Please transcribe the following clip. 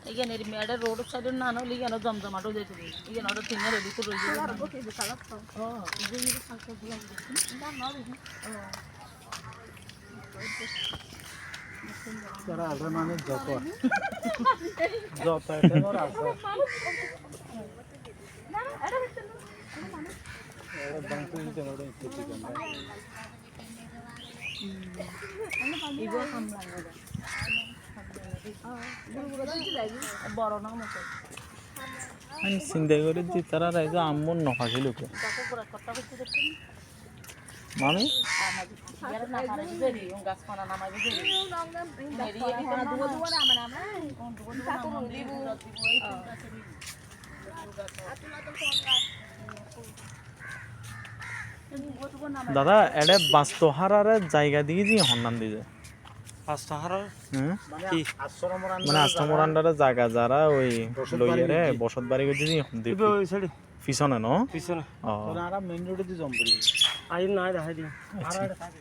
Igen eri mede road side na no liga no jamjamato jete igen oda tinga ready to roje আর বকে যে colour তো oh ije ije sakta bula না না দেখি তারা আলরে মানে যত যত এটা ওর আছে না এটা হচ্ছে না এর বাংলা দিতে ওটা ঠিক আছে igo hamla ngoda বড় না মতো আমি চিন্তা করে যে তারা রাইজো আম্মুর নখাছিল কে তাকে পুরা কথা করতে দেখছেন মামি আমাজি ইয়ার না পারে বেরি ও গাছ পানা নামাই বেরি নাম নাম মেরি এই বিকন না দুয়া দুয়া নাম নাম কোন দুগো না মন দিব দিব এই ফুল গাছে দিব দাদা এডে বাস্তহারারে জায়গা দিয়ে যে হন্নান দিয়ে যায় পাঁচটাহারা মানে কি আশ্রমর মানে আশ্রমর আন্ডারে জায়গা যারা ওই লইয়ারে বসত বাড়ি করে দিয়ে দিবে ওই সাইডে পিছনে ন পিছনে ও তোরা আর মেইন রোডে দিয়ে জম পড়বি আই না দেখাই দি আর এটা থাকে